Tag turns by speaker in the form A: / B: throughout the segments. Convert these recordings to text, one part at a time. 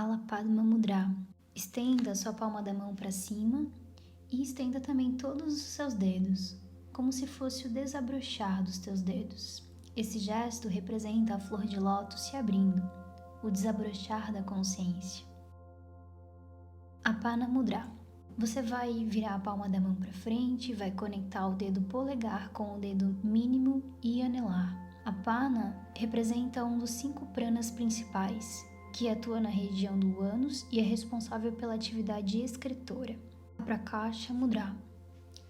A: Alapadma Mudra. Estenda sua palma da mão para cima e estenda também todos os seus dedos, como se fosse o desabrochar dos teus dedos. Esse gesto representa a flor de lótus se abrindo, o desabrochar da consciência. Apana Mudra. Você vai virar a palma da mão para frente, vai conectar o dedo polegar com o dedo mínimo e anelar. Apana representa um dos 5 pranas principais, que atua na região do ânus e é responsável pela atividade excretora. Prakasha Mudra.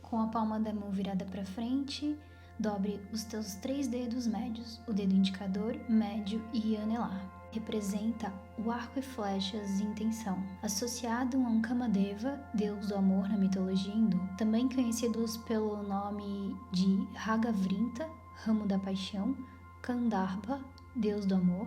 A: Com a palma da mão virada para frente, dobre os teus 3 dedos médios, o dedo indicador, médio e anelar. Representa o arco e flechas em tensão, associado a um Kamadeva, deus do amor na mitologia hindu, também conhecidos pelo nome de Ragavrinta, ramo da paixão, Kandharpa, deus do amor,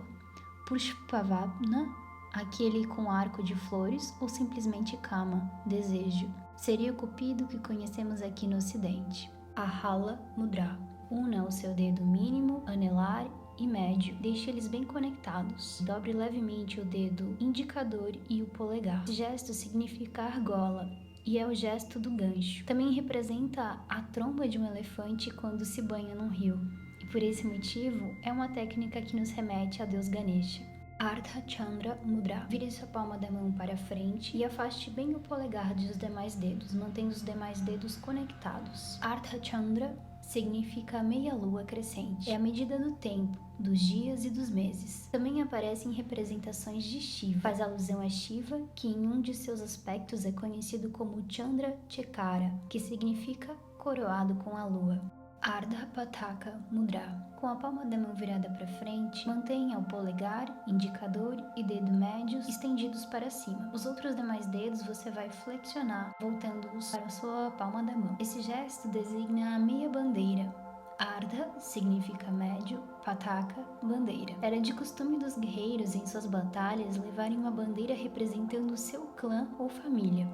A: Pushpavana, aquele com arco de flores, ou simplesmente Kama, desejo. Seria o cupido que conhecemos aqui no ocidente. Ahala Mudra. Una o seu dedo mínimo, anelar e médio, deixe eles bem conectados. Dobre levemente o dedo indicador e o polegar. Esse gesto significa argola e é o gesto do gancho. Também representa a tromba de um elefante quando se banha num rio. E por esse motivo, é uma técnica que nos remete a Deus Ganesha. Ardha Chandra Mudra. Vire sua palma da mão para frente e afaste bem o polegar dos demais dedos, mantendo os demais dedos conectados. Ardha Chandra significa meia-lua crescente. É a medida do tempo, dos dias e dos meses. Também aparece em representações de Shiva. Faz alusão a Shiva, que em um de seus aspectos é conhecido como Chandra Chekara, que significa coroado com a lua. Ardha Pataka Mudra. Com a palma da mão virada para frente, mantenha o polegar, indicador e dedo médios estendidos para cima. Os outros demais dedos você vai flexionar, voltando-os para a sua palma da mão. Esse gesto designa a meia bandeira. Ardha significa médio, Pataka, bandeira. Era de costume dos guerreiros em suas batalhas levarem uma bandeira representando o seu clã ou família.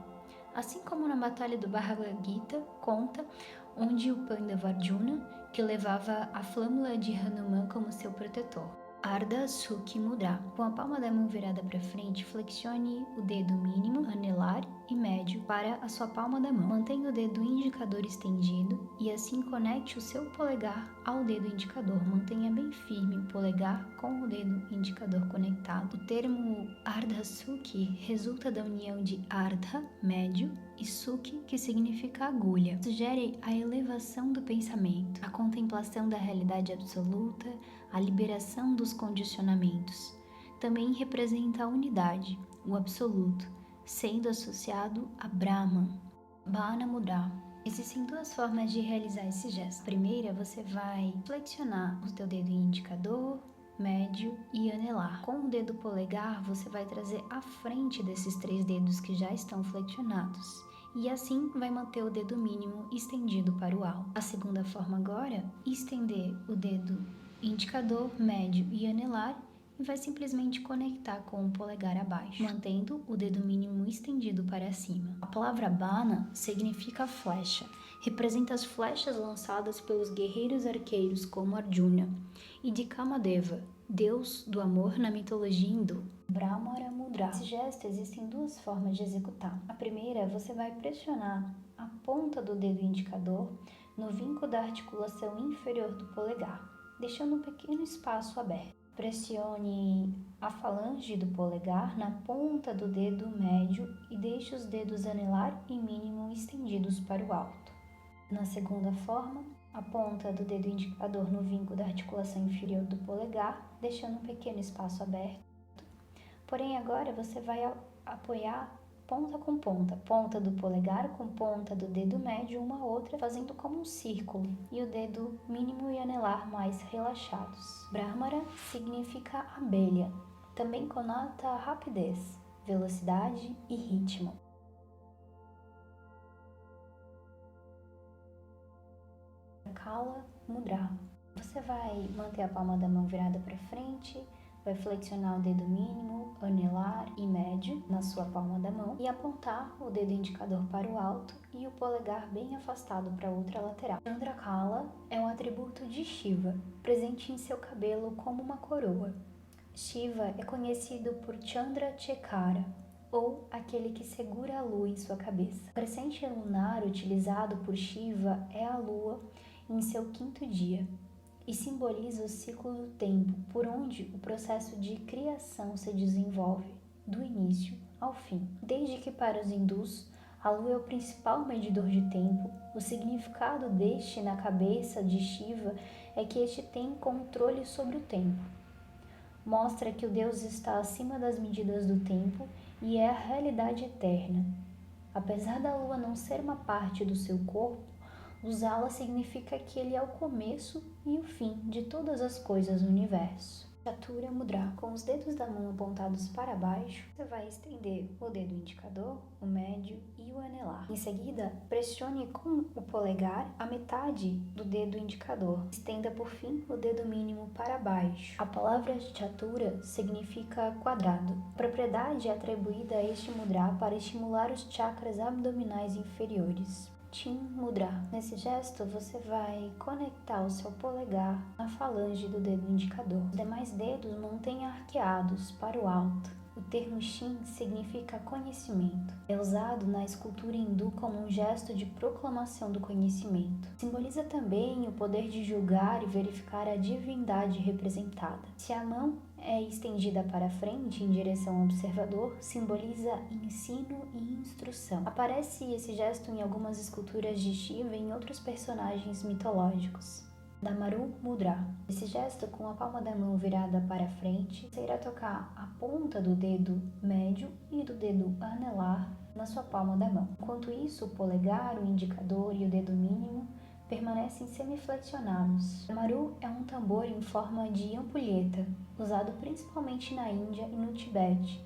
A: Assim como na batalha do Bhagavad Gita conta, onde o Pandava Arjuna, que levava a flâmula de Hanuman como seu protetor. Ardha Sukhi Mudra. Com a palma da mão virada para frente, flexione o dedo mínimo, anelar e médio para a sua palma da mão. Mantenha o dedo indicador estendido e assim conecte o seu polegar ao dedo indicador. Mantenha bem firme o polegar com o dedo indicador conectado. O termo Ardha Sukhi resulta da união de Ardha, médio, e Sukhi, que significa agulha. Sugere a elevação do pensamento, a contemplação da realidade absoluta, a liberação dos condicionamentos. Também representa a unidade, o absoluto, sendo associado a Brahman. Bana Mudra. Existem 2 formas de realizar esse gesto. A primeira, você vai flexionar o teu dedo indicador, médio e anelar. Com o dedo polegar, você vai trazer à frente desses 3 dedos que já estão flexionados. E assim vai manter o dedo mínimo estendido para o alto. A segunda forma agora, estender o dedo indicador, médio e anelar e vai simplesmente conectar com o polegar abaixo, mantendo o dedo mínimo estendido para cima. A palavra Bana significa flecha, representa as flechas lançadas pelos guerreiros arqueiros como Arjuna, e de Kamadeva, deus do amor na mitologia hindu. Brahmara Mudra. Nesse gesto existem 2 formas de executar. A primeira, você vai pressionar a ponta do dedo indicador no vinco da articulação inferior do polegar, deixando um pequeno espaço aberto. Pressione a falange do polegar na ponta do dedo médio e deixe os dedos anelar e mínimo estendidos para o alto. Na segunda forma, a ponta do dedo indicador no vinco da articulação inferior do polegar, deixando um pequeno espaço aberto. Porém, agora você vai apoiar ponta com ponta do polegar com ponta do dedo médio uma a outra, fazendo como um círculo, e o dedo mínimo e anelar mais relaxados. Brahmara significa abelha, também conota rapidez, velocidade e ritmo. Kala Mudra. Você vai manter a palma da mão virada para frente, vai flexionar o dedo mínimo, anelar e médio na sua palma da mão e apontar o dedo indicador para o alto e o polegar bem afastado para a outra lateral. Chandrakala é um atributo de Shiva, presente em seu cabelo como uma coroa. Shiva é conhecido por Chandra Chekara, ou aquele que segura a lua em sua cabeça. O crescente lunar utilizado por Shiva é a lua em seu 5º dia e simboliza o ciclo do tempo, por onde o processo de criação se desenvolve, do início ao fim. Desde que para os hindus a lua é o principal medidor de tempo, o significado deste na cabeça de Shiva é que este tem controle sobre o tempo. Mostra que o Deus está acima das medidas do tempo e é a realidade eterna. Apesar da lua não ser uma parte do seu corpo, usá-la significa que ele é o começo e o fim de todas as coisas no universo. Chatura Mudra. Com os dedos da mão apontados para baixo, você vai estender o dedo indicador, o médio e o anelar. Em seguida, pressione com o polegar a metade do dedo indicador. Estenda por fim o dedo mínimo para baixo. A palavra Chatura significa quadrado. A propriedade é atribuída a este mudra para estimular os chakras abdominais inferiores. Chin Mudra. Nesse gesto, você vai conectar o seu polegar na falange do dedo indicador. Os demais dedos mantêm arqueados para o alto. O termo Chin significa conhecimento. É usado na escultura hindu como um gesto de proclamação do conhecimento. Simboliza também o poder de julgar e verificar a divindade representada. Se a mão é estendida para frente em direção ao observador, simboliza ensino e instrução. Aparece esse gesto em algumas esculturas de Shiva e em outros personagens mitológicos. Damaru Mudra. Esse gesto, com a palma da mão virada para frente, você irá tocar a ponta do dedo médio e do dedo anelar na sua palma da mão. Enquanto isso, o polegar, o indicador e o dedo mínimo permanecem semiflexionados. Damaru é um tambor em forma de ampulheta, usado principalmente na Índia e no Tibete,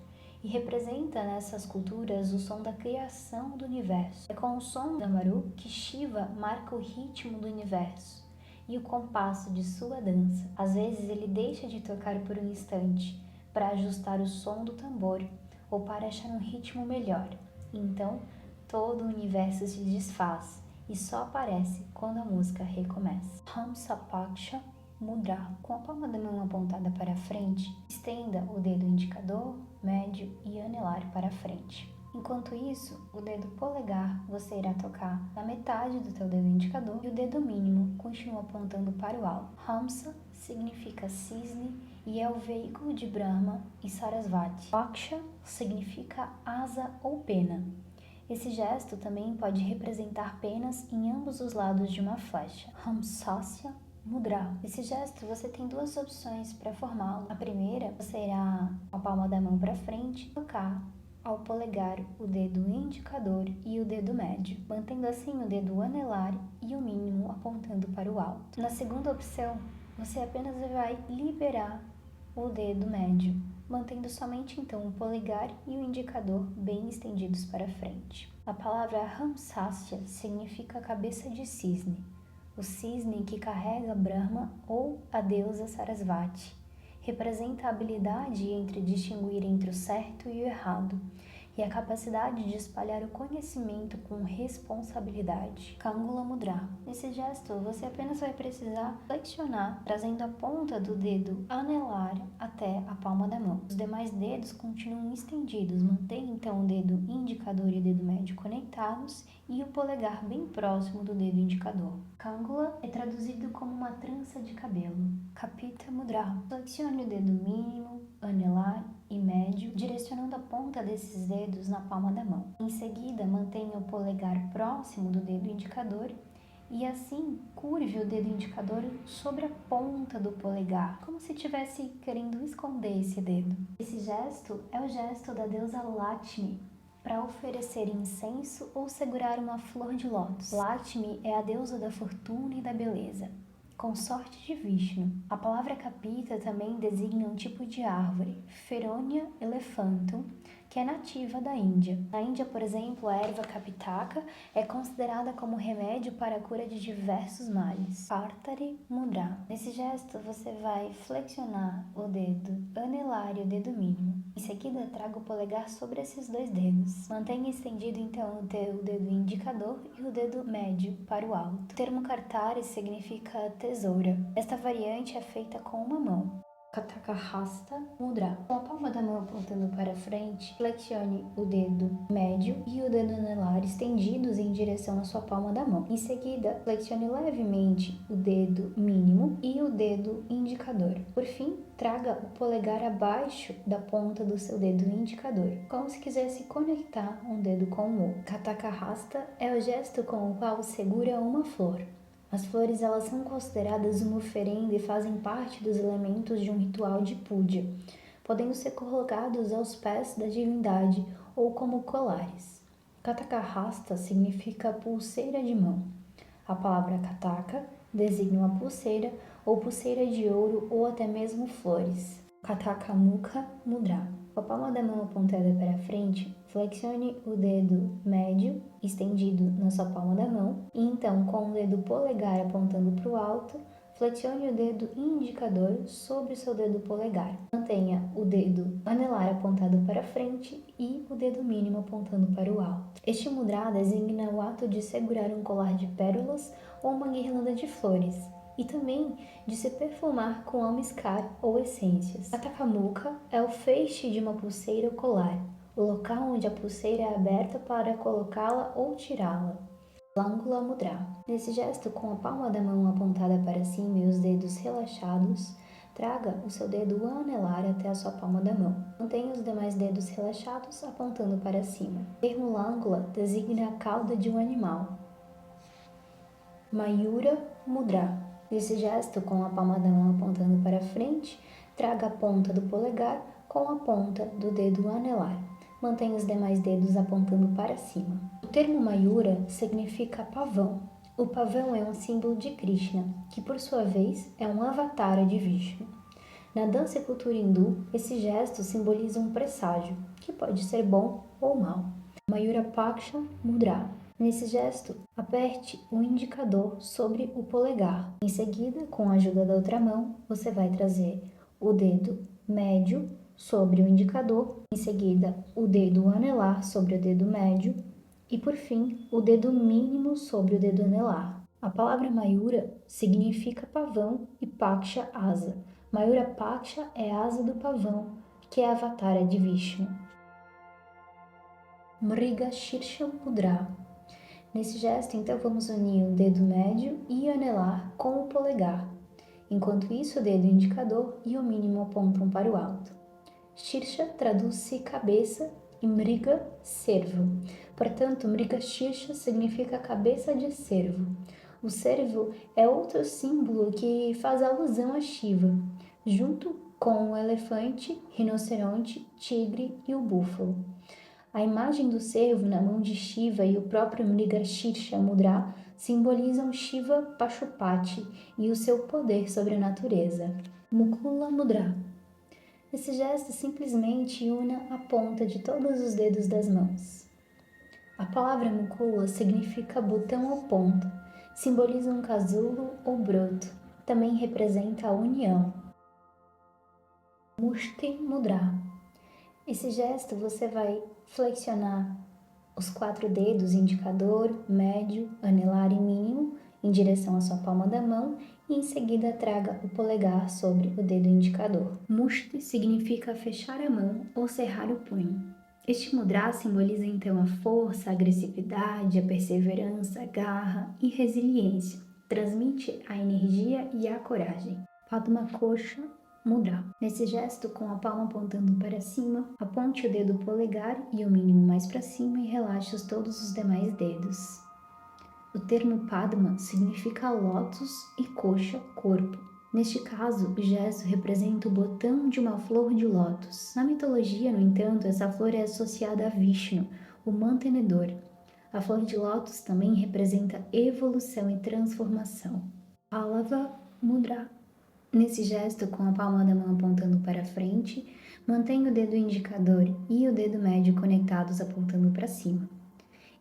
A: e representa nessas culturas o som da criação do universo. É com o som do Damaru que Shiva marca o ritmo do universo e o compasso de sua dança. Às vezes ele deixa de tocar por um instante para ajustar o som do tambor ou para achar um ritmo melhor. Então, todo o universo se desfaz e só aparece quando a música recomeça. Hamsapaksha Mudra. Com a palma da mão apontada para frente, estenda o dedo indicador, médio e anelar para frente. Enquanto isso, o dedo polegar você irá tocar na metade do teu dedo indicador e o dedo mínimo continua apontando para o alto. Hamsa significa cisne e é o veículo de Brahma e Sarasvati. Paksha significa asa ou pena. Esse gesto também pode representar penas em ambos os lados de uma flecha. Hamsasya Mudra. Esse gesto você tem duas opções para formá-lo. A primeira, você irá com a palma da mão para frente tocar ao polegar o dedo indicador e o dedo médio, mantendo assim o dedo anelar e o mínimo apontando para o alto. Na segunda opção, você apenas vai liberar o dedo médio, mantendo somente então o polegar e o indicador bem estendidos para frente. A palavra Hamsasya significa cabeça de cisne, o cisne que carrega Brahma ou a deusa Sarasvati. Representa a habilidade entre distinguir entre o certo e o errado e a capacidade de espalhar o conhecimento com responsabilidade. Kangula Mudra. Nesse gesto, você apenas vai precisar flexionar, trazendo a ponta do dedo anelar até a palma da mão. Os demais dedos continuam estendidos, mantém então o dedo indicador e o dedo médio conectados e o polegar bem próximo do dedo indicador. Kangula é traduzido como uma trança de cabelo. Kapita Mudra. Flexione o dedo mínimo, anelar e médio, direcionando a ponta desses dedos na palma da mão. Em seguida, mantenha o polegar próximo do dedo indicador e assim curve o dedo indicador sobre a ponta do polegar, como se estivesse querendo esconder esse dedo. Esse gesto é o gesto da deusa Lakshmi para oferecer incenso ou segurar uma flor de lótus. Lakshmi é a deusa da fortuna e da beleza, consorte de Vishnu. A palavra capita também designa um tipo de árvore, Feronia elephantum, que é nativa da Índia. Na Índia, por exemplo, a erva capitaca é considerada como remédio para a cura de diversos males. Partari Mudra. Nesse gesto, você vai flexionar o dedo anelar e o dedo mínimo. Em seguida, traga o polegar sobre esses dois dedos. Mantenha estendido então o teu dedo indicador e o dedo médio para o alto. O termo Kartari significa tesoura. Esta variante é feita com uma mão. Katakahasta Mudra. Com a palma da mão apontando para frente, flexione o dedo médio e o dedo anelar estendidos em direção à sua palma da mão. Em seguida, flexione levemente o dedo mínimo e o dedo indicador. Por fim, traga o polegar abaixo da ponta do seu dedo indicador, como se quisesse conectar um dedo com o outro. Katakahasta é o gesto com o qual segura uma flor. As flores elas são consideradas uma oferenda e fazem parte dos elementos de um ritual de puja, podendo ser colocados aos pés da divindade ou como colares. Katakahasta significa pulseira de mão. A palavra kataka designa uma pulseira ou pulseira de ouro ou até mesmo flores. Katakamukha Mudra. Com a palma da mão apontada para frente, flexione o dedo médio estendido na sua palma da mão e então, com o dedo polegar apontando para o alto, flexione o dedo indicador sobre o seu dedo polegar. Mantenha o dedo anelar apontado para frente e o dedo mínimo apontando para o alto. Este mudra designa o ato de segurar um colar de pérolas ou uma guirlanda de flores, e também de se perfumar com almiscar ou essências. Katakamukha é o feixe de uma pulseira ou colar, o local onde a pulseira é aberta para colocá-la ou tirá-la. Langula Mudra. Nesse gesto, com a palma da mão apontada para cima e os dedos relaxados, traga o seu dedo anelar até a sua palma da mão. Mantenha os demais dedos relaxados apontando para cima. O termo Langula designa a cauda de um animal. Mayura Mudra. Nesse gesto, com a palma da mão apontando para frente, traga a ponta do polegar com a ponta do dedo anelar. Mantenha os demais dedos apontando para cima. O termo Mayura significa pavão. O pavão é um símbolo de Krishna, que por sua vez é um avatar de Vishnu. Na dança e cultura hindu, esse gesto simboliza um presságio, que pode ser bom ou mau. Mayura Paksha Mudra. Nesse gesto, aperte o indicador sobre o polegar. Em seguida, com a ajuda da outra mão, você vai trazer o dedo médio sobre o indicador, em seguida, o dedo anelar sobre o dedo médio e, por fim, o dedo mínimo sobre o dedo anelar. A palavra Mayura significa pavão e Paksha asa. Mayura Paksha é a asa do pavão, que é a avatara de Vishnu. Mrigashirsha Mudra. Nesse gesto, então, vamos unir o dedo médio e anelar com o polegar. Enquanto isso, o dedo indicador e o mínimo apontam para o alto. Shirsha traduz-se cabeça e Mriga, cervo. Portanto, Mriga Shirsha significa cabeça de cervo. O cervo é outro símbolo que faz alusão a Shiva, junto com o elefante, rinoceronte, tigre e o búfalo. A imagem do cervo na mão de Shiva e o próprio Mrigashirsha Mudra simbolizam Shiva Pashupati e o seu poder sobre a natureza. Mukula Mudra. Esse gesto simplesmente una a ponta de todos os dedos das mãos. A palavra Mukula significa botão ou ponta, simboliza um casulo ou broto, também representa a união. Mushti Mudra. Esse gesto você vai flexionar os 4 dedos, indicador, médio, anelar e mínimo, em direção à sua palma da mão e em seguida traga o polegar sobre o dedo indicador. Mushti significa fechar a mão ou cerrar o punho. Este mudra simboliza então a força, a agressividade, a perseverança, a garra e resiliência. Transmite a energia e a coragem. Padma Kosha Mudra. Nesse gesto, com a palma apontando para cima, aponte o dedo polegar e o mínimo mais para cima e relaxe todos os demais dedos. O termo Padma significa lótus e Kosha, corpo. Neste caso, o gesto representa o botão de uma flor de lótus. Na mitologia, no entanto, essa flor é associada a Vishnu, o mantenedor. A flor de lótus também representa evolução e transformação. Palava Mudra. Nesse gesto, com a palma da mão apontando para frente, mantenha o dedo indicador e o dedo médio conectados apontando para cima.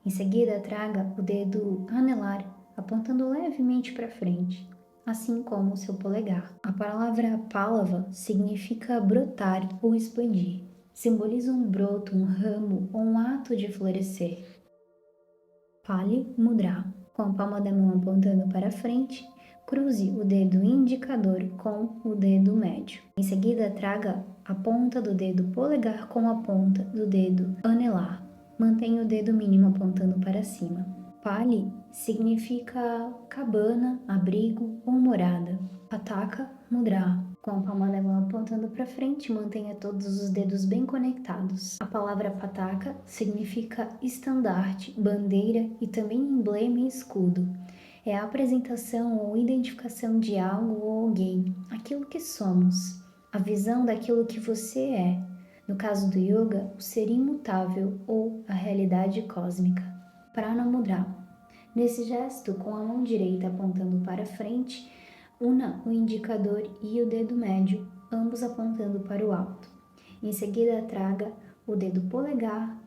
A: Em seguida, traga o dedo anelar apontando levemente para frente, assim como o seu polegar. A palavra pálava significa brotar ou expandir. Simboliza um broto, um ramo ou um ato de florescer. Pali Mudra. Com a palma da mão apontando para frente, Cruze o dedo indicador com o dedo médio. Em seguida, traga a ponta do dedo polegar com a ponta do dedo anelar. Mantenha o dedo mínimo apontando para cima. Pali significa cabana, abrigo ou morada. Pataka Mudra. Com a palma da mão apontando para frente, mantenha todos os dedos bem conectados. A palavra pataka significa estandarte, bandeira e também emblema e escudo. É a apresentação ou identificação de algo ou alguém, aquilo que somos, a visão daquilo que você é. No caso do yoga, o ser imutável ou a realidade cósmica. Prana Mudra. Nesse gesto, com a mão direita apontando para frente, una o indicador e o dedo médio, ambos apontando para o alto. Em seguida, traga o dedo polegar,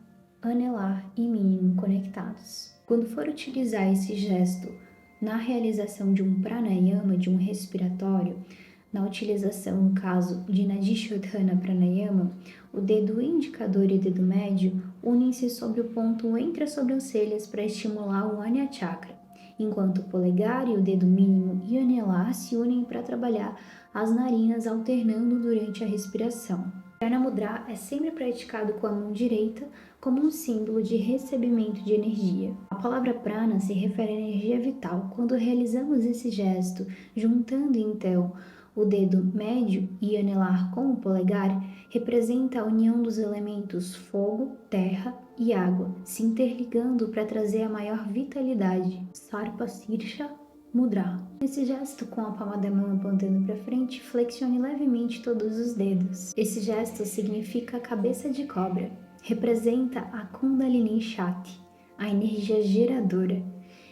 A: anelar e mínimo conectados. Quando for utilizar esse gesto na realização de um pranayama, de um respiratório, na utilização, no caso de Nadishodhana Pranayama, o dedo indicador e o dedo médio unem-se sobre o ponto entre as sobrancelhas para estimular o Anya Chakra, enquanto o polegar e o dedo mínimo e anelar se unem para trabalhar as narinas alternando durante a respiração. Prana Mudra é sempre praticado com a mão direita como um símbolo de recebimento de energia. A palavra prana se refere à energia vital. Quando realizamos esse gesto, juntando então o dedo médio e anelar com o polegar, representa a união dos elementos fogo, terra e água, se interligando para trazer a maior vitalidade. Sarpa Sirsha Mudra. Nesse gesto, com a palma da mão apontando para frente, flexione levemente todos os dedos. Esse gesto significa cabeça de cobra. Representa a Kundalini Shakti, a energia geradora.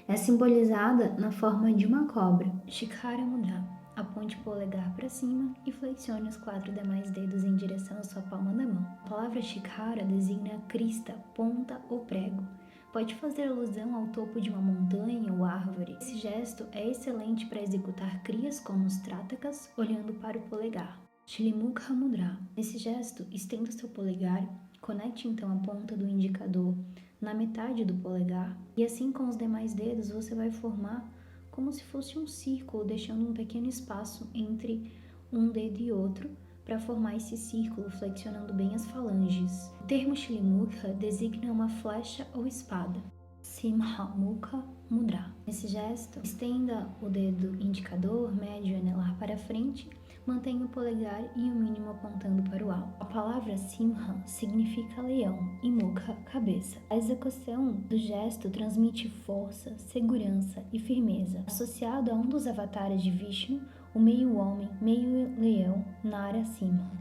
A: É simbolizada na forma de uma cobra. Shikhara Mudra. Aponte o polegar para cima e flexione os 4 demais dedos em direção à sua palma da mão. A palavra Shikhara designa crista, ponta ou prego. Pode fazer alusão ao topo de uma montanha ou árvore. Esse gesto é excelente para executar crias como os tratakas, olhando para o polegar. Shilimukha Mudra. Nesse gesto, estenda seu polegar, conecte então a ponta do indicador na metade do polegar e assim com os demais dedos você vai formar como se fosse um círculo, deixando um pequeno espaço entre um dedo e outro para formar esse círculo, flexionando bem as falanges. O termo Shilimukha designa uma flecha ou espada. Simhamukha Mudra. Nesse gesto, estenda o dedo indicador, médio e anelar para frente, mantenha o polegar e o mínimo apontando para o alto. A palavra Simha significa leão e Mukha, cabeça. A execução do gesto transmite força, segurança e firmeza, associado a um dos avatares de Vishnu, o meio homem, meio leão, Narasimha.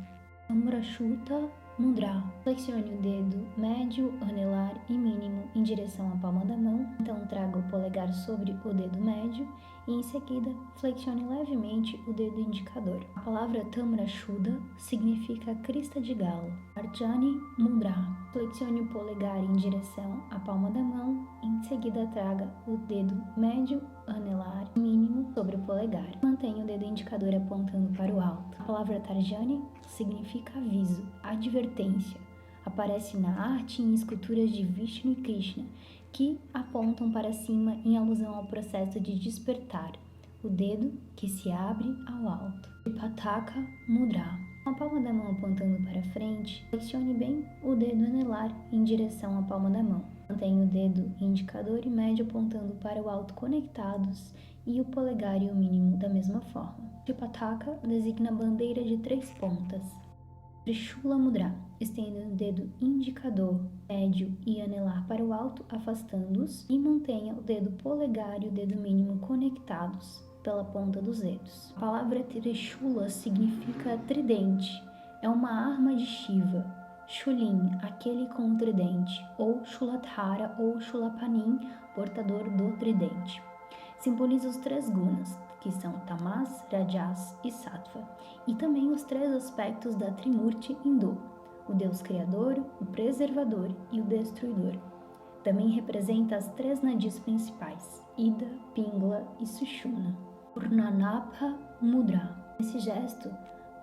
A: Amrashuta Mudra. Flexione o dedo médio, anelar e mínimo em direção à palma da mão. Então traga o polegar sobre o dedo médio e em seguida flexione levemente o dedo indicador. A palavra Tamrashuddha significa crista de galo. Arjani Mudra. Flexione o polegar em direção à palma da mão. Em seguida traga o dedo médio, anelar e mínimo sobre o polegar. Mantenha o dedo indicador apontando para o alto. A palavra Tarjani significa aviso, advertência. Aparece na arte e em esculturas de Vishnu e Krishna, que apontam para cima em alusão ao processo de despertar, o dedo que se abre ao alto. Pataka Mudra. Com a palma da mão apontando para frente, flexione bem o dedo anelar em direção à palma da mão. Mantenha o dedo indicador e médio apontando para o alto conectados e o polegar e o mínimo da mesma forma. Tripataka designa a bandeira de 3 pontas. Trishula Mudra. Estenda o dedo indicador, médio e anelar para o alto, afastando-os, e mantenha o dedo polegar e o dedo mínimo conectados pela ponta dos dedos. A palavra Trishula significa tridente. É uma arma de Shiva. Shulin, aquele com o tridente, ou Shuladhara ou Shulapanin, portador do tridente. Simboliza os 3 gunas, que são Tamas, Rajas e Sattva, e também os 3 aspectos da Trimurti hindu, o Deus Criador, o Preservador e o Destruidor. Também representa as 3 nadis principais, Ida, Pingla e Sushumna. Urnanabha Mudra. Nesse gesto,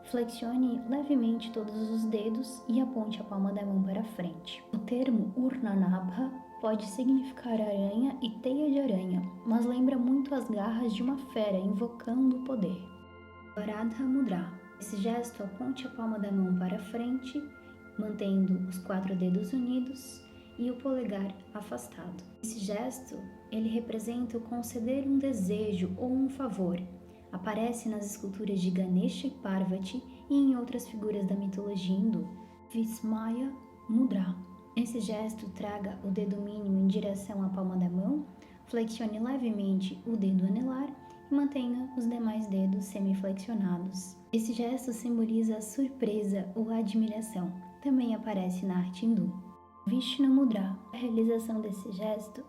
A: flexione levemente todos os dedos e aponte a palma da mão para frente. O termo Urnanabha pode significar aranha e teia de aranha, mas lembra muito as garras de uma fera invocando o poder. Varadha Mudra. Esse gesto aponte a palma da mão para frente, mantendo os 4 dedos unidos e o polegar afastado. Esse gesto, ele representa o conceder um desejo ou um favor. Aparece nas esculturas de Ganesha e Parvati e em outras figuras da mitologia hindu. Vismaya Mudra. Esse gesto traga o dedo mínimo em direção à palma da mão, flexione levemente o dedo anelar e mantenha os demais dedos semiflexionados. Esse gesto simboliza a surpresa ou a admiração. Também aparece na arte hindu. Vishnu Mudra. A realização desse gesto,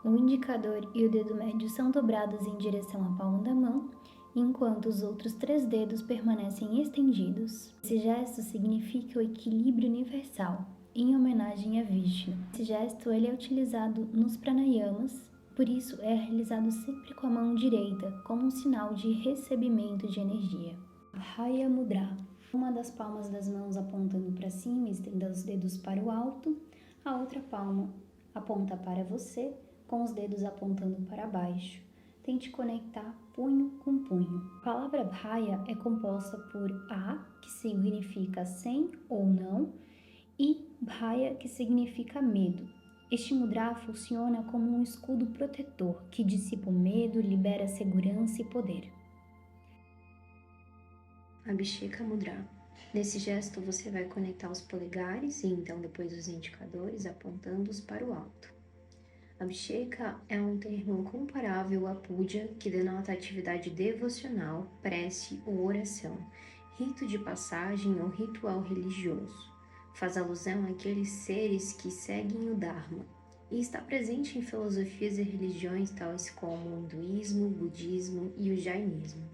A: o indicador e o dedo médio são dobrados em direção à palma da mão, enquanto os outros 3 dedos permanecem estendidos. Esse gesto significa o equilíbrio universal, em homenagem a Vishnu. Esse gesto ele é utilizado nos pranayamas, por isso é realizado sempre com a mão direita, como um sinal de recebimento de energia. Abhaya Mudra. Uma das palmas das mãos apontando para cima, estenda os dedos para o alto, a outra palma aponta para você, com os dedos apontando para baixo. Tente conectar punho com punho. A palavra Abhaya é composta por A, que significa sem ou não, e Bhaya, que significa medo. Este mudra funciona como um escudo protetor que dissipa o medo, libera segurança e poder. Abhisheka Mudra. Nesse gesto você vai conectar os polegares e então depois os indicadores apontando-os para o alto. Abhisheka é um termo comparável à puja, que denota atividade devocional, prece ou oração, rito de passagem ou ritual religioso. Faz alusão àqueles seres que seguem o Dharma e está presente em filosofias e religiões tais como o hinduísmo, o budismo e o jainismo.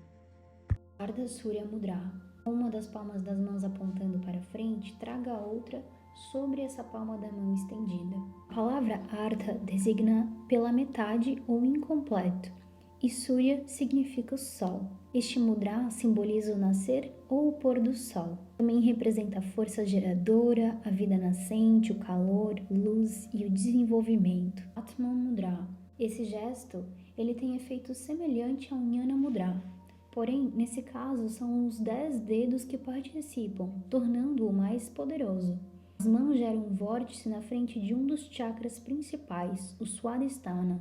A: Ardha Surya Mudra. Uma das palmas das mãos apontando para frente, traga a outra sobre essa palma da mão estendida. A palavra Ardha designa pela metade ou incompleto, e Surya significa o sol. Este mudra simboliza o nascer ou o pôr do sol. Também representa a força geradora, a vida nascente, o calor, luz e o desenvolvimento. Atman Mudra. Esse gesto, ele tem efeito semelhante ao Jnana Mudra. Porém, nesse caso, são os 10 dedos que participam, tornando-o mais poderoso. As mãos geram um vórtice na frente de um dos chakras principais, o Swadhisthana,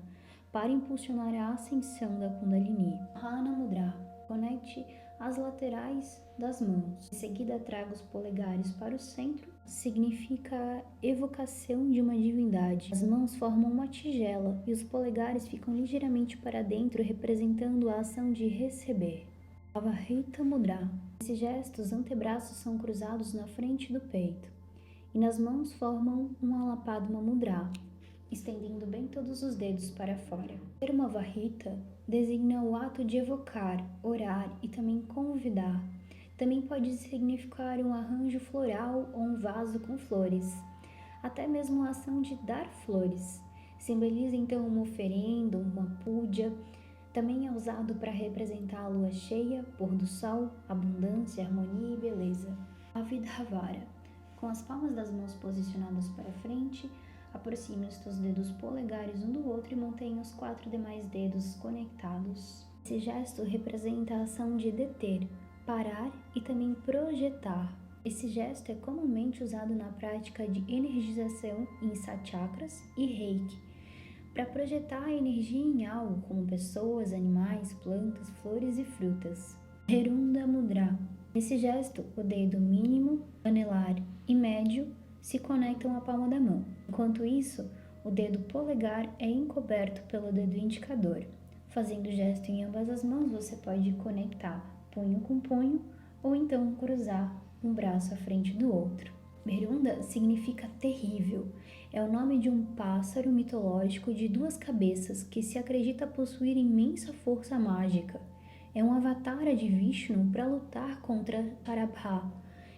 A: para impulsionar a ascensão da Kundalini. Hana Mudra. Conecte as laterais das mãos. Em seguida, traga os polegares para o centro. Significa a evocação de uma divindade. As mãos formam uma tigela e os polegares ficam ligeiramente para dentro, representando a ação de receber. Avahrita Mudra. Nesse gesto, os antebraços são cruzados na frente do peito e nas mãos formam um Alapadma Mudra, estendendo bem todos os dedos para fora. O termo Avahrita designa o ato de evocar, orar e também convidar. Também pode significar um arranjo floral ou um vaso com flores. Até mesmo a ação de dar flores. Simboliza então uma oferenda, uma puja. Também é usado para representar a lua cheia, pôr do sol, abundância, harmonia e beleza. Avidhavara. Com as palmas das mãos posicionadas para frente, aproxime os seus dedos polegares um do outro e mantenha os 4 demais dedos conectados. Esse gesto representa a ação de deter, parar e também projetar. Esse gesto é comumente usado na prática de energização em 7 chakras e reiki, para projetar a energia em algo como pessoas, animais, plantas, flores e frutas. Herunda Mudra. Nesse gesto, o dedo mínimo, anelar e médio se conectam à palma da mão. Enquanto isso, o dedo polegar é encoberto pelo dedo indicador. Fazendo o gesto em ambas as mãos, você pode conectar punho com punho ou então cruzar um braço à frente do outro. Berunda significa terrível. É o nome de um pássaro mitológico de 2 cabeças que se acredita possuir imensa força mágica. É um avatar de Vishnu para lutar contra Parabha,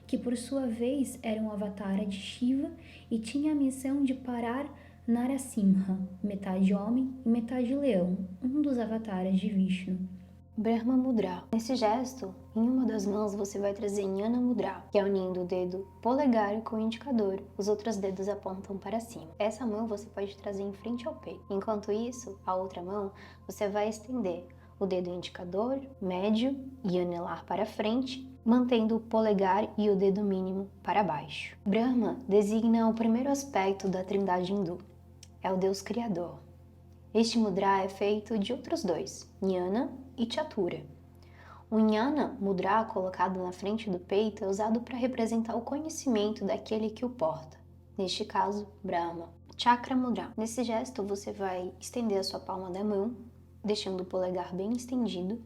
A: que por sua vez era um avatar de Shiva e tinha a missão de parar Narasimha, metade homem e metade leão, um dos avatares de Vishnu. Brahma Mudra. Nesse gesto, em uma das mãos você vai trazer Jnana Mudra, que é unindo o dedo polegar com o indicador. Os outros dedos apontam para cima. Essa mão você pode trazer em frente ao peito. Enquanto isso, a outra mão você vai estender o dedo indicador, médio e anelar para frente, mantendo o polegar e o dedo mínimo para baixo. Brahma designa o primeiro aspecto da trindade hindu. É o Deus Criador. Este mudra é feito de outros dois, Jnana e Chatura. O Jnana Mudra colocado na frente do peito é usado para representar o conhecimento daquele que o porta, neste caso, Brahma. Chakra Mudra. Nesse gesto você vai estender a sua palma da mão, deixando o polegar bem estendido,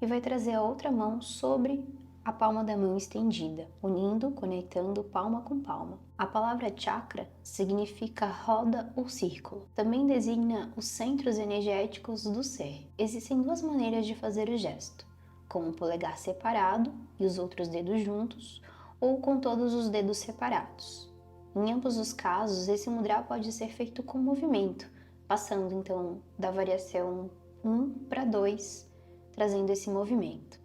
A: e vai trazer a outra mão sobre a palma da mão estendida, unindo, conectando palma com palma. A palavra chakra significa roda ou círculo. Também designa os centros energéticos do ser. Existem duas maneiras de fazer o gesto: com o polegar separado e os outros dedos juntos, ou com todos os dedos separados. Em ambos os casos, esse mudra pode ser feito com movimento, passando então da variação 1 para 2, trazendo esse movimento.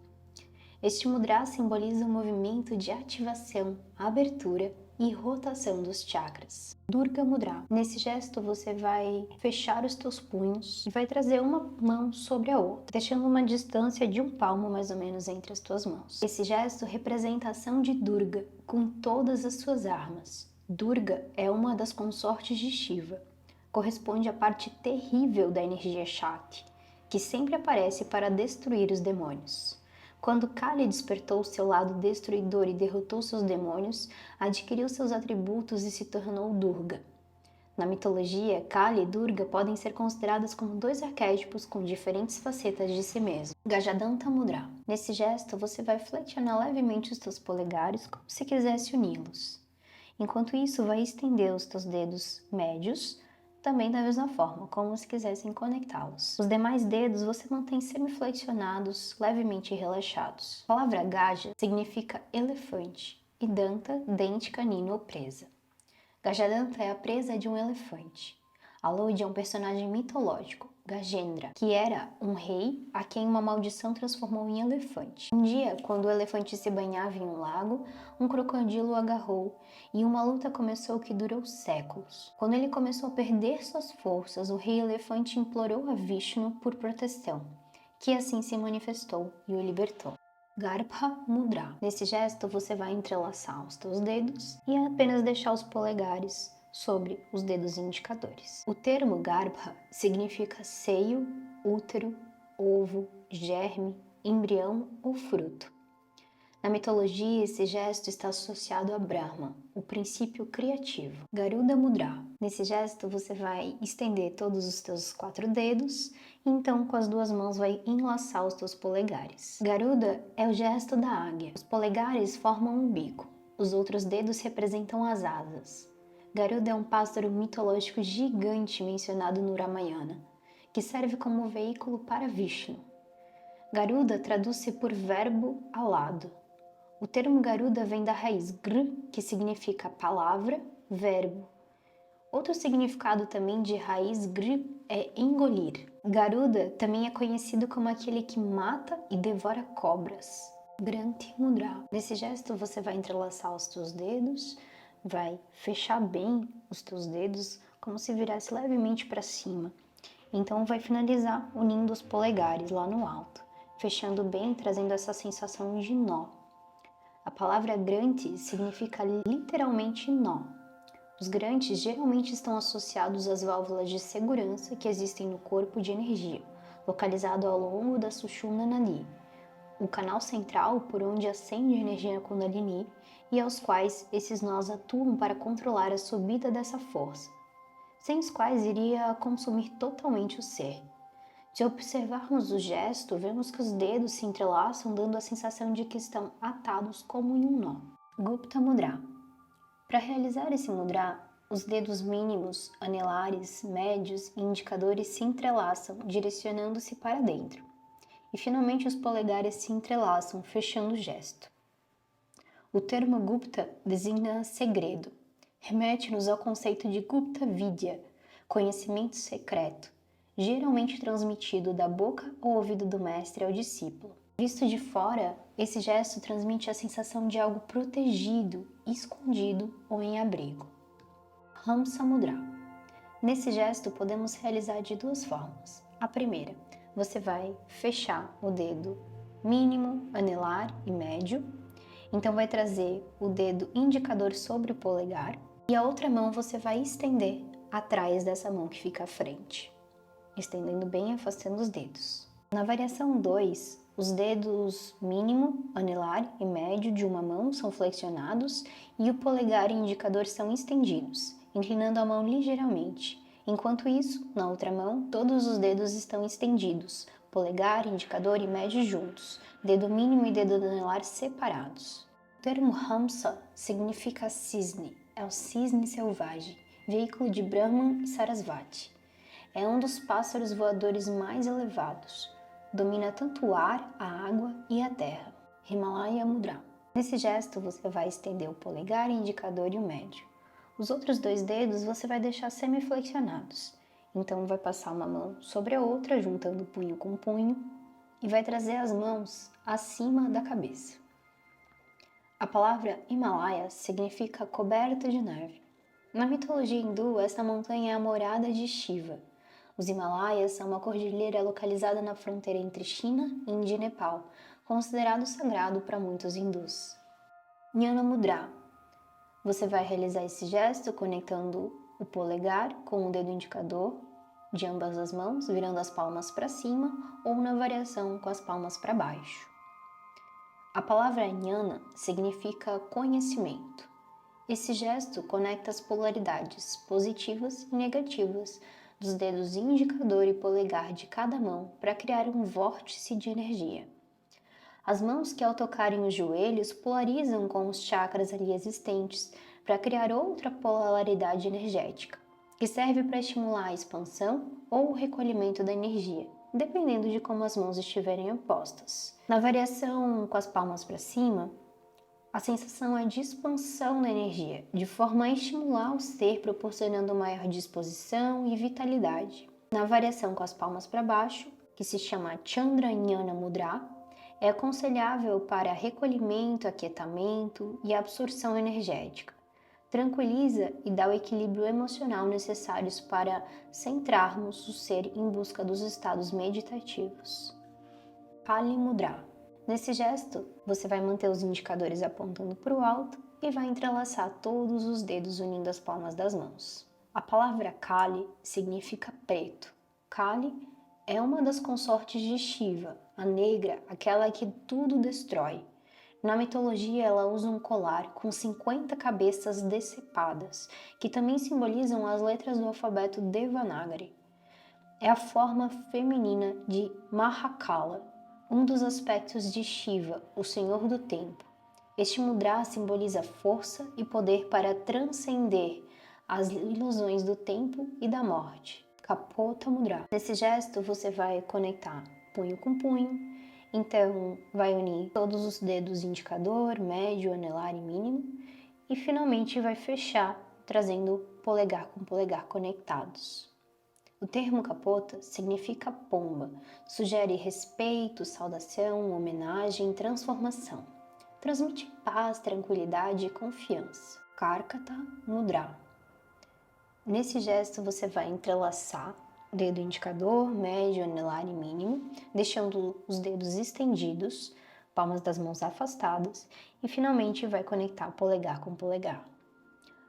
A: Este mudra simboliza o movimento de ativação, abertura e rotação dos chakras. Durga Mudra. Nesse gesto você vai fechar os teus punhos e vai trazer uma mão sobre a outra, deixando uma distância de um palmo mais ou menos entre as tuas mãos. Esse gesto representa a ação de Durga com todas as suas armas. Durga é uma das consortes de Shiva. Corresponde à parte terrível da energia Shakti, que sempre aparece para destruir os demônios. Quando Kali despertou seu lado destruidor e derrotou seus demônios, adquiriu seus atributos e se tornou Durga. Na mitologia, Kali e Durga podem ser consideradas como dois arquétipos com diferentes facetas de si mesmo. Gajadanta Mudra. Nesse gesto, você vai flexionar levemente os teus polegares como se quisesse uni-los. Enquanto isso, vai estender os teus dedos médios, também da mesma forma, como se quisessem conectá-los. Os demais dedos você mantém semiflexionados, levemente relaxados. A palavra Gaja significa elefante e Danta, dente, canino ou presa. Gajadanta é a presa de um elefante. Alude a um personagem mitológico, Gajendra, que era um rei a quem uma maldição transformou em elefante. Um dia, quando o elefante se banhava em um lago, um crocodilo o agarrou e uma luta começou que durou séculos. Quando ele começou a perder suas forças, o rei elefante implorou a Vishnu por proteção, que assim se manifestou e o libertou. Garbha Mudra. Nesse gesto você vai entrelaçar os teus dedos e apenas deixar os polegares sobre os dedos indicadores. O termo Garbha significa seio, útero, ovo, germe, embrião ou fruto. Na mitologia, esse gesto está associado a Brahma, o princípio criativo. Garuda Mudra. Nesse gesto você vai estender todos os teus 4 dedos e então com as 2 mãos vai enlaçar os teus polegares. Garuda é o gesto da águia. Os polegares formam um bico, os outros dedos representam as asas. Garuda é um pássaro mitológico gigante mencionado no Ramayana, que serve como veículo para Vishnu. Garuda traduz-se por verbo alado. O termo Garuda vem da raiz gr, que significa palavra, verbo. Outro significado também de raiz gr é engolir. Garuda também é conhecido como aquele que mata e devora cobras. Granthi Mudra. Nesse gesto você vai entrelaçar os teus dedos, vai fechar bem os teus dedos como se virasse levemente para cima. Então vai finalizar unindo os polegares lá no alto, fechando bem, trazendo essa sensação de nó. A palavra Granthi significa literalmente nó. Os Granthis geralmente estão associados às válvulas de segurança que existem no corpo de energia, localizado ao longo da Sushumna Nadi, o canal central por onde ascende a energia Kundalini e aos quais esses nós atuam para controlar a subida dessa força, sem os quais iria consumir totalmente o ser. Se observarmos o gesto, vemos que os dedos se entrelaçam, dando a sensação de que estão atados como em um nó. Gupta Mudra. Para realizar esse mudra, os dedos mínimos, anelares, médios e indicadores se entrelaçam, direcionando-se para dentro. E finalmente os polegares se entrelaçam, fechando o gesto. O termo Gupta designa segredo. Remete-nos ao conceito de Gupta Vidya, conhecimento secreto. geralmente transmitido da boca ao ouvido do mestre ao discípulo. Visto de fora, esse gesto transmite a sensação de algo protegido, escondido ou em abrigo. Hamsa Mudra. Nesse gesto podemos realizar de duas formas. A primeira, você vai fechar o dedo mínimo, anelar e médio. Então vai trazer o dedo indicador sobre o polegar e a outra mão você vai estender atrás dessa mão que fica à frente, estendendo bem e afastando os dedos. Na variação 2, os dedos mínimo, anelar e médio de uma mão são flexionados e o polegar e indicador são estendidos, inclinando a mão ligeiramente. Enquanto isso, na outra mão, todos os dedos estão estendidos, polegar, indicador e médio juntos, dedo mínimo e dedo anelar separados. O termo Hamsa significa cisne, é o cisne selvagem, veículo de Brahman e Sarasvati. É um dos pássaros voadores mais elevados. Domina tanto o ar, a água e a terra. Himalaya Mudra. Nesse gesto você vai estender o polegar, indicador e o médio. Os outros dois dedos você vai deixar semiflexionados. Então vai passar uma mão sobre a outra, juntando punho com punho, e vai trazer as mãos acima da cabeça. A palavra Himalaia significa coberta de neve. Na mitologia hindu, esta montanha é a morada de Shiva. Os Himalaias são uma cordilheira localizada na fronteira entre China, Índia e Nepal, considerado sagrado para muitos hindus. Jnana Mudra. Você vai realizar esse gesto conectando o polegar com o dedo indicador de ambas as mãos, virando as palmas para cima ou na variação com as palmas para baixo. A palavra Jnana significa conhecimento. Esse gesto conecta as polaridades positivas e negativas dos dedos indicador e polegar de cada mão para criar um vórtice de energia. As mãos que ao tocarem os joelhos polarizam com os chakras ali existentes para criar outra polaridade energética, que serve para estimular a expansão ou o recolhimento da energia, dependendo de como as mãos estiverem opostas. Na variação com as palmas para cima, a sensação é de expansão da energia, de forma a estimular o ser, proporcionando maior disposição e vitalidade. Na variação com as palmas para baixo, que se chama Chandra Jnana Mudra, é aconselhável para recolhimento, aquietamento e absorção energética. Tranquiliza e dá o equilíbrio emocional necessários para centrarmos o ser em busca dos estados meditativos. Kali Mudra. Nesse gesto, você vai manter os indicadores apontando para o alto e vai entrelaçar todos os dedos unindo as palmas das mãos. A palavra Kali significa preto. Kali é uma das consortes de Shiva, a negra, aquela que tudo destrói. Na mitologia, ela usa um colar com 50 cabeças decepadas, que também simbolizam as letras do alfabeto Devanagari. É a forma feminina de Mahakala, um dos aspectos de Shiva, o Senhor do Tempo. Este mudra simboliza força e poder para transcender as ilusões do tempo e da morte. Kapota Mudra. Nesse gesto, você vai conectar punho com punho, então vai unir todos os dedos indicador, médio, anelar e mínimo, e finalmente vai fechar, trazendo polegar com polegar conectados. O termo capota significa pomba, sugere respeito, saudação, homenagem, transformação. Transmite paz, tranquilidade e confiança. Karkata Mudra. Nesse gesto você vai entrelaçar o dedo indicador, médio, anelar e mínimo, deixando os dedos estendidos, palmas das mãos afastadas e finalmente vai conectar polegar com polegar.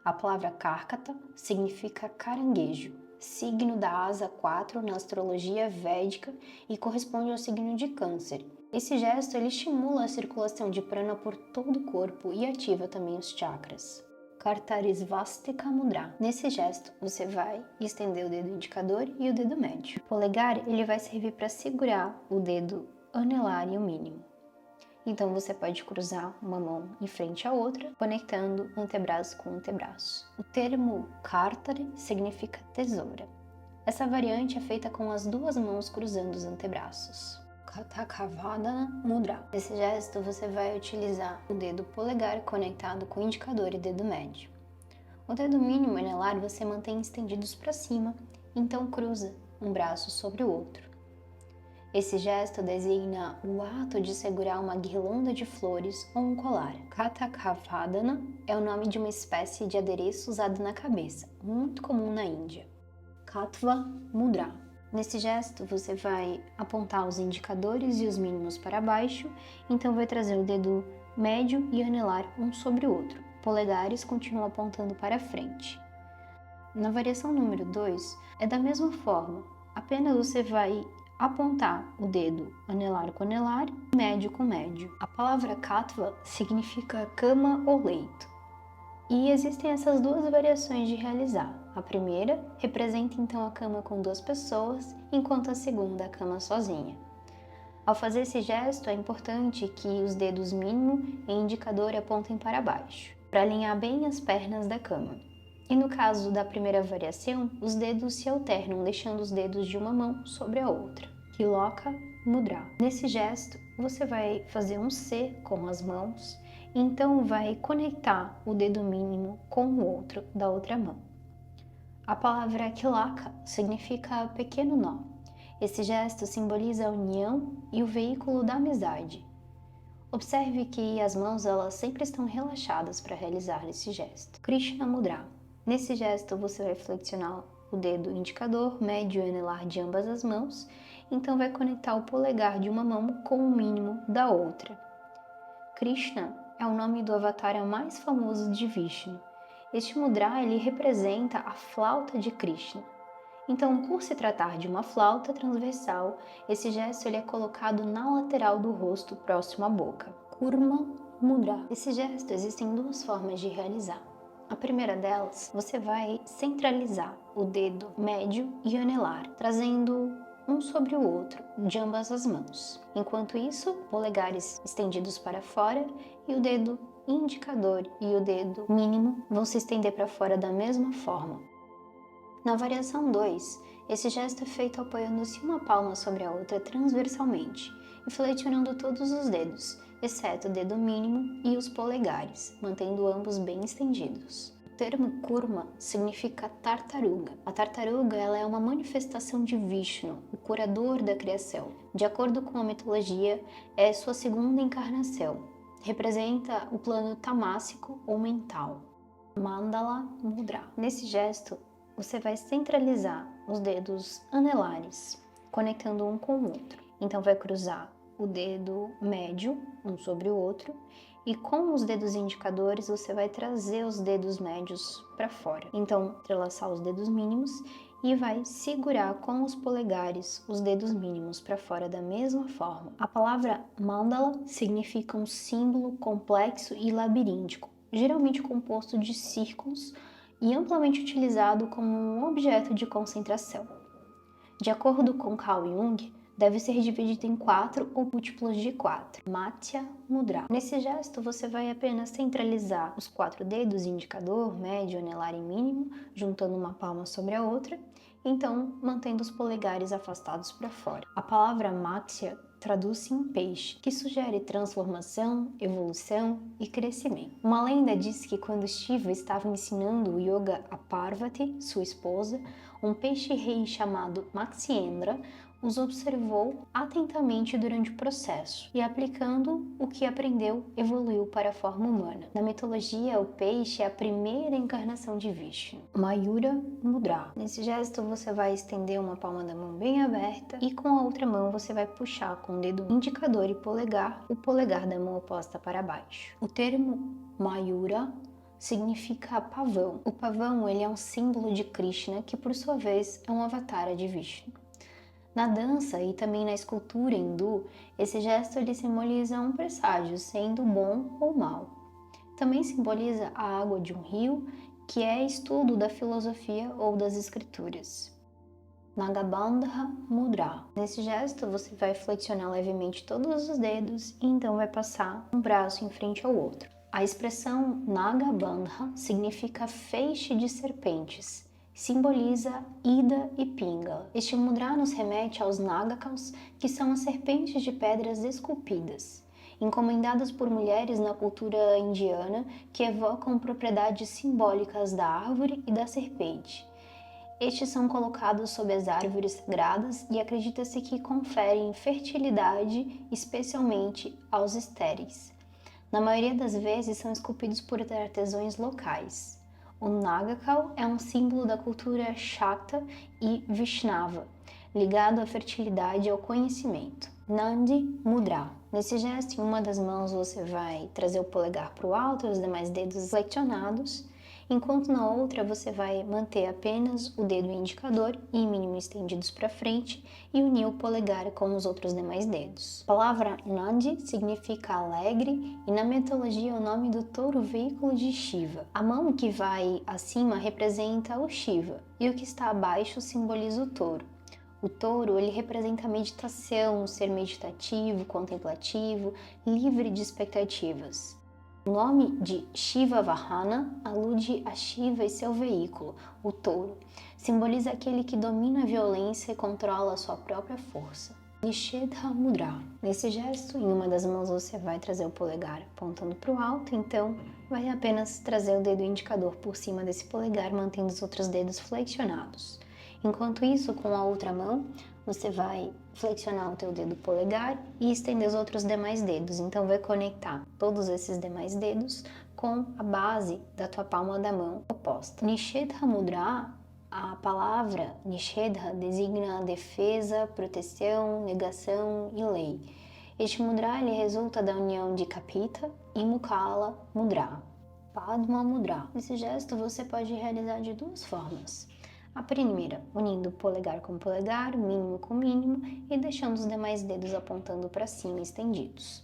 A: A palavra Karkata significa caranguejo, signo da asa 4 na astrologia védica e corresponde ao signo de Câncer. Esse gesto ele estimula a circulação de prana por todo o corpo e ativa também os chakras. Kartarisvastika Mudra. Nesse gesto, você vai estender o dedo indicador e o dedo médio. O polegar ele vai servir para segurar o dedo anelar e o mínimo. Então você pode cruzar uma mão em frente à outra, conectando antebraço com antebraço. O termo Kartari significa tesoura. Essa variante é feita com as duas mãos cruzando os antebraços. Katakavadana Mudra. Nesse gesto você vai utilizar o dedo polegar conectado com o indicador e dedo médio. O dedo mínimo e anelar você mantém estendidos para cima, então cruza um braço sobre o outro. Esse gesto designa o ato de segurar uma guirlanda de flores ou um colar. Katakavadana é o nome de uma espécie de adereço usado na cabeça, muito comum na Índia. Katva Mudra. Nesse gesto, você vai apontar os indicadores e os mínimos para baixo, então vai trazer o dedo médio e anelar um sobre o outro. Polegares continuam apontando para frente. Na variação número 2, é da mesma forma, apenas você vai apontar o dedo anelar com anelar e médio com médio. A palavra Katva significa cama ou leito. E existem essas duas variações de realizar. A primeira representa então a cama com duas pessoas, enquanto a segunda a cama sozinha. Ao fazer esse gesto, é importante que os dedos mínimo e indicador apontem para baixo, para alinhar bem as pernas da cama. E no caso da primeira variação, os dedos se alternam, deixando os dedos de uma mão sobre a outra. Kiloka Mudra. Nesse gesto, você vai fazer um C com as mãos, então vai conectar o dedo mínimo com o outro da outra mão. A palavra Kilaka significa pequeno nó. Esse gesto simboliza a união e o veículo da amizade. Observe que as mãos elas sempre estão relaxadas para realizar esse gesto. Krishna Mudra. Nesse gesto você vai flexionar o dedo indicador, médio e anelar de ambas as mãos, então vai conectar o polegar de uma mão com o mínimo da outra. Krishna é o nome do avatar mais famoso de Vishnu. Este mudra ele representa a flauta de Krishna. Então, por se tratar de uma flauta transversal, esse gesto ele é colocado na lateral do rosto, próximo à boca. Kurma Mudra. Esse gesto existem duas formas de realizar. A primeira delas, você vai centralizar o dedo médio e anelar, trazendo um sobre o outro, de ambas as mãos. Enquanto isso, polegares estendidos para fora e o dedo indicador e o dedo mínimo vão se estender para fora da mesma forma. Na variação 2, esse gesto é feito apoiando-se uma palma sobre a outra transversalmente e flexionando todos os dedos, exceto o dedo mínimo e os polegares, mantendo ambos bem estendidos. O termo Kurma significa tartaruga. A tartaruga ela é uma manifestação de Vishnu, o curador da criação. De acordo com a mitologia, é sua segunda encarnação. Representa o plano tamássico ou mental. Mandala Mudra. Nesse gesto, você vai centralizar os dedos anelares, conectando um com o outro. Então vai cruzar o dedo médio, um sobre o outro, e com os dedos indicadores você vai trazer os dedos médios para fora. Então, entrelaçar os dedos mínimos e vai segurar com os polegares os dedos mínimos para fora da mesma forma. A palavra mandala significa um símbolo complexo e labiríntico, geralmente composto de círculos e amplamente utilizado como um objeto de concentração. De acordo com Carl Jung, deve ser dividido em 4 ou múltiplos de 4. Matsya Mudra. Nesse gesto, você vai apenas centralizar os 4 dedos, indicador, médio, anelar e mínimo, juntando uma palma sobre a outra, então mantendo os polegares afastados para fora. A palavra Matsya traduz-se em peixe, que sugere transformação, evolução e crescimento. Uma lenda diz que quando Shiva estava ensinando o yoga a Parvati, sua esposa, um peixe-rei chamado Matsyendra os observou atentamente durante o processo e, aplicando o que aprendeu, evoluiu para a forma humana. Na mitologia, o peixe é a primeira encarnação de Vishnu. Mayura Mudra. Nesse gesto, você vai estender uma palma da mão bem aberta e com a outra mão você vai puxar com o dedo indicador e polegar o polegar da mão oposta para baixo. O termo Mayura significa pavão. O pavão ele é um símbolo de Krishna que, por sua vez, é um avatar de Vishnu. Na dança e também na escultura hindu, esse gesto ele simboliza um presságio, sendo bom ou mal. Também simboliza a água de um rio, que é estudo da filosofia ou das escrituras. Nagabandha Mudra. Nesse gesto, você vai flexionar levemente todos os dedos e então vai passar um braço em frente ao outro. A expressão Nagabandha significa feixe de serpentes. Simboliza Ida e Pingala. Este mudra nos remete aos Nagakals, que são as serpentes de pedras esculpidas, encomendadas por mulheres na cultura indiana, que evocam propriedades simbólicas da árvore e da serpente. Estes são colocados sob as árvores sagradas e acredita-se que conferem fertilidade, especialmente aos estéreis. Na maioria das vezes são esculpidos por artesãos locais. O Nagakal é um símbolo da cultura Shakta e Vishnava, ligado à fertilidade e ao conhecimento. Nandi Mudra. Nesse gesto, em uma das mãos você vai trazer o polegar para o alto e os demais dedos flexionados, enquanto na outra você vai manter apenas o dedo indicador e mínimo estendidos para frente e unir o polegar com os outros demais dedos. A palavra Nandi significa alegre e na mitologia é o nome do touro veículo de Shiva. A mão que vai acima representa o Shiva e o que está abaixo simboliza o touro. O touro, ele representa a meditação, o ser meditativo, contemplativo, livre de expectativas. O nome de Shiva Vahana alude a Shiva e seu veículo, o touro. Simboliza aquele que domina a violência e controla a sua própria força. Nishedha Mudra. Nesse gesto, em uma das mãos você vai trazer o polegar apontando para o alto, então vai apenas trazer o dedo indicador por cima desse polegar, mantendo os outros dedos flexionados. Enquanto isso, com a outra mão, você vai flexionar o teu dedo polegar e estender os outros demais dedos. Então, vai conectar todos esses demais dedos com a base da tua palma da mão oposta. Nishedha Mudra, a palavra Nishedha designa defesa, proteção, negação e lei. Este mudra ele resulta da união de Kapita e Mukala Mudra. Padma Mudra. Esse gesto você pode realizar de duas formas. A primeira, unindo polegar com polegar, mínimo com mínimo e deixando os demais dedos apontando para cima estendidos.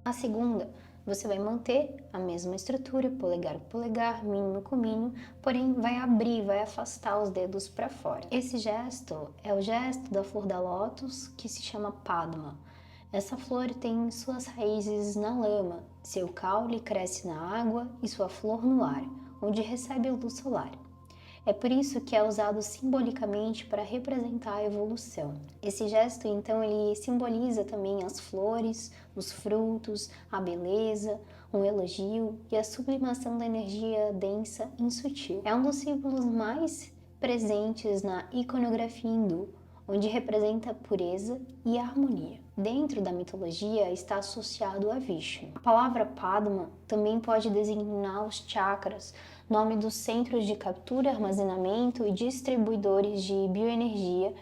A: A segunda, você vai manter a mesma estrutura, polegar com polegar, mínimo com mínimo, porém vai abrir, vai afastar os dedos para fora. Esse gesto é o gesto da flor da lótus que se chama Padma. Essa flor tem suas raízes na lama, seu caule cresce na água e sua flor no ar, onde recebe a luz solar. É por isso que é usado simbolicamente para representar a evolução. Esse gesto, então, ele simboliza também as flores, os frutos, a beleza, um elogio e a sublimação da energia densa e sutil. É um dos símbolos mais presentes na iconografia hindu, onde representa a pureza e a harmonia. Dentro da mitologia está associado a Vishnu. A palavra Padma também pode designar os chakras, nome dos centros de captura, armazenamento e distribuidores de bioenergia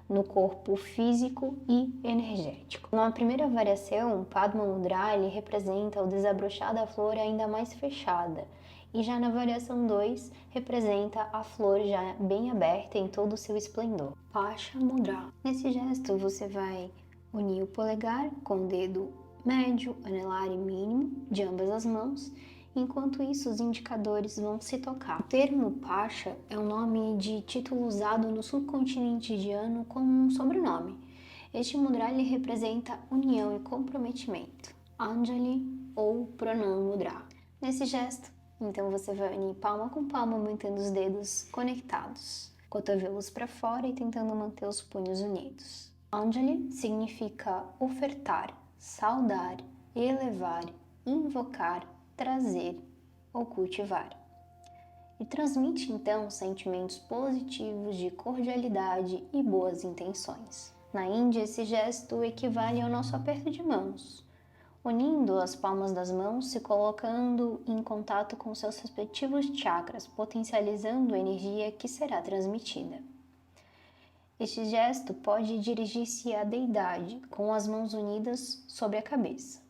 A: no corpo físico e energético. Na primeira variação, Padma Mudra ele representa o desabrochar da flor ainda mais fechada, e já na variação 2 representa a flor já bem aberta em todo o seu esplendor. Pasha Mudra. Nesse gesto você vai unir o polegar com o dedo médio, anelar e mínimo de ambas as mãos. Enquanto isso, os indicadores vão se tocar. O termo Pasha é um nome de título usado no subcontinente indiano como um sobrenome. Este mudra ele representa união e comprometimento. Anjali ou Pranam Mudra. Nesse gesto, então você vai unir palma com palma, mantendo os dedos conectados, cotovelos para fora e tentando manter os punhos unidos. Anjali significa ofertar, saudar, elevar, invocar, trazer ou cultivar. E transmite então sentimentos positivos de cordialidade e boas intenções. Na Índia, esse gesto equivale ao nosso aperto de mãos, unindo as palmas das mãos, se colocando em contato com seus respectivos chakras, potencializando a energia que será transmitida. Este gesto pode dirigir-se à deidade, com as mãos unidas sobre a cabeça.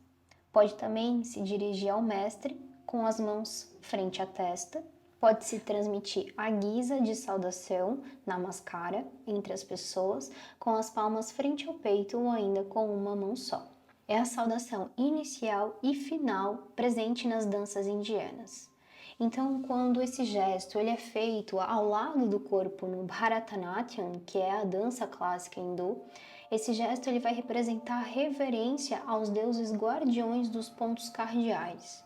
A: Pode também se dirigir ao mestre, com as mãos frente à testa. Pode se transmitir à guisa de saudação, namaskara, entre as pessoas, com as palmas frente ao peito ou ainda com uma mão só. É a saudação inicial e final presente nas danças indianas. Então, quando esse gesto ele é feito ao lado do corpo no Bharatanatyam, que é a dança clássica hindu, esse gesto ele vai representar a reverência aos deuses guardiões dos pontos cardeais.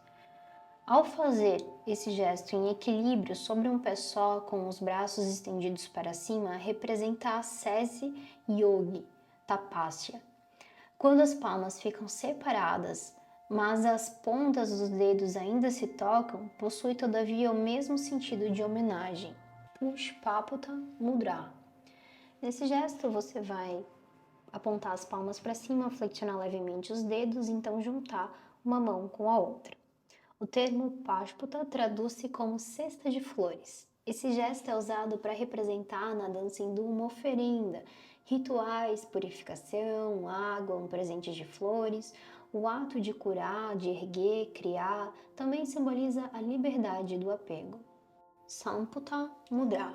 A: Ao fazer esse gesto em equilíbrio sobre um pé só, com os braços estendidos para cima, representa a sese yogi, tapasya. Quando as palmas ficam separadas, mas as pontas dos dedos ainda se tocam, possui todavia o mesmo sentido de homenagem. Pushpaputa Mudra. Nesse gesto você vai apontar as palmas para cima, flexionar levemente os dedos, então juntar uma mão com a outra. O termo Pashputa traduz-se como cesta de flores. Esse gesto é usado para representar na dança hindu uma oferenda, rituais, purificação, água, um presente de flores. O ato de curar, de erguer, criar, também simboliza a liberdade do apego. Samputa Mudra.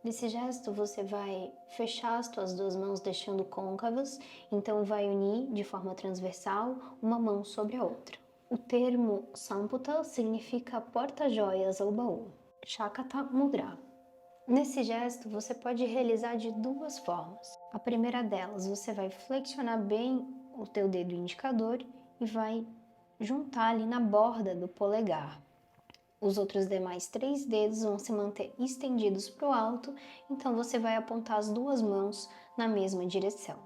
A: Nesse gesto você vai fechar as tuas duas mãos deixando côncavas, então vai unir de forma transversal uma mão sobre a outra. O termo Samputa significa porta-joias ou baú. Shakata Mudra. Nesse gesto você pode realizar de duas formas. A primeira delas, você vai flexionar bem o teu dedo indicador e vai juntar ali na borda do polegar. Os outros demais 3 dedos vão se manter estendidos para o alto, então você vai apontar as duas mãos na mesma direção.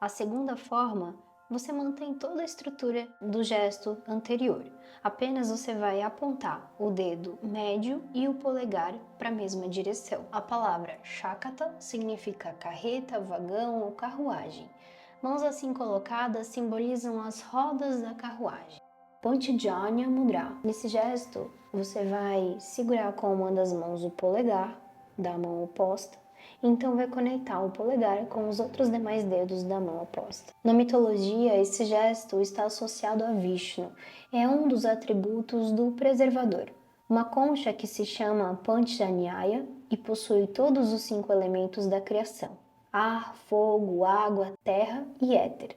A: A segunda forma, você mantém toda a estrutura do gesto anterior. Apenas você vai apontar o dedo médio e o polegar para a mesma direção. A palavra Shakata significa carreta, vagão ou carruagem. Mãos assim colocadas simbolizam as rodas da carruagem. Panchajanya Mudra. Nesse gesto, você vai segurar com uma das mãos o polegar da mão oposta, então vai conectar o polegar com os outros demais dedos da mão oposta. Na mitologia, esse gesto está associado a Vishnu, é um dos atributos do preservador. Uma concha que se chama Panchanyaya e possui todos os 5 elementos da criação: ar, fogo, água, terra e éter.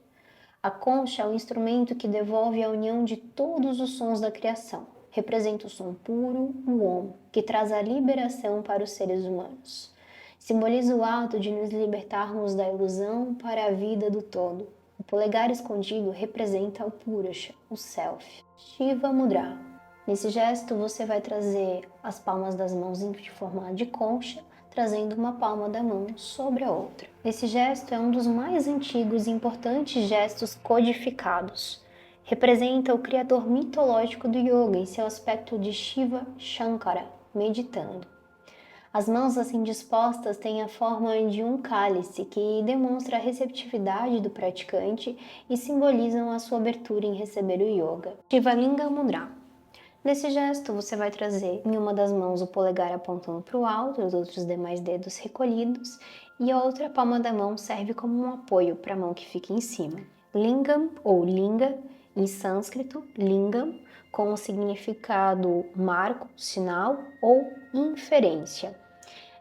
A: A concha é um instrumento que devolve a união de todos os sons da criação. Representa o som puro, o Om, que traz a liberação para os seres humanos. Simboliza o ato de nos libertarmos da ilusão para a vida do todo. O polegar escondido representa o Purusha, o Self. Shiva Mudra. Nesse gesto você vai trazer as palmas das mãos em forma de concha, trazendo uma palma da mão sobre a outra. Esse gesto é um dos mais antigos e importantes gestos codificados. Representa o criador mitológico do yoga em seu aspecto de Shiva Shankara, meditando. As mãos assim dispostas têm a forma de um cálice que demonstra a receptividade do praticante e simbolizam a sua abertura em receber o yoga. Shivalinga Mudra. Nesse gesto, você vai trazer em uma das mãos o polegar apontando para o alto, os outros demais dedos recolhidos, e a outra palma da mão serve como um apoio para a mão que fica em cima. Lingam ou linga, em sânscrito, lingam, com o significado marco, sinal ou inferência.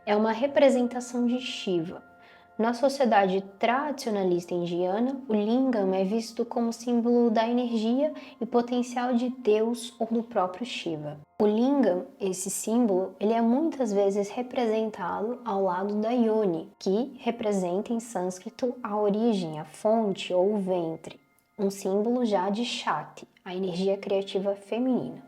A: É uma representação de Shiva. Na sociedade tradicionalista indiana, o lingam é visto como símbolo da energia e potencial de Deus ou do próprio Shiva. O lingam, esse símbolo, ele é muitas vezes representado ao lado da yoni, que representa em sânscrito a origem, a fonte ou o ventre, um símbolo já de Shakti, a energia criativa feminina.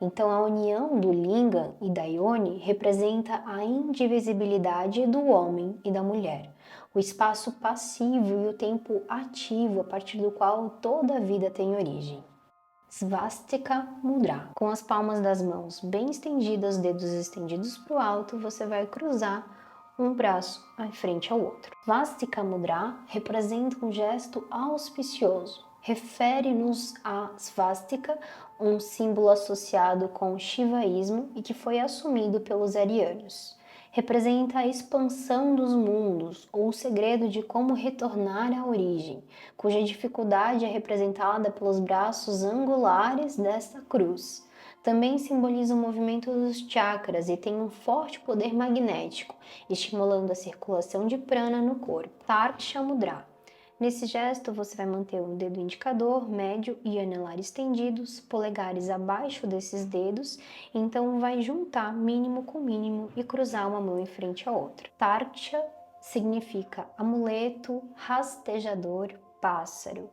A: Então, a união do lingam e da yoni representa a indivisibilidade do homem e da mulher, o espaço passivo e o tempo ativo a partir do qual toda a vida tem origem. Svastika Mudra. Com as palmas das mãos bem estendidas, dedos estendidos para o alto, você vai cruzar um braço em frente ao outro. Svastika Mudra representa um gesto auspicioso. Refere-nos a svastika, um símbolo associado com o shivaísmo e que foi assumido pelos arianos. Representa a expansão dos mundos, ou o segredo de como retornar à origem, cuja dificuldade é representada pelos braços angulares desta cruz. Também simboliza o movimento dos chakras e tem um forte poder magnético, estimulando a circulação de prana no corpo. Tarksha Mudra. Nesse gesto, você vai manter o dedo indicador, médio e anelar estendidos, polegares abaixo desses dedos, então vai juntar mínimo com mínimo e cruzar uma mão em frente à outra. Tarksha significa amuleto, rastejador, pássaro.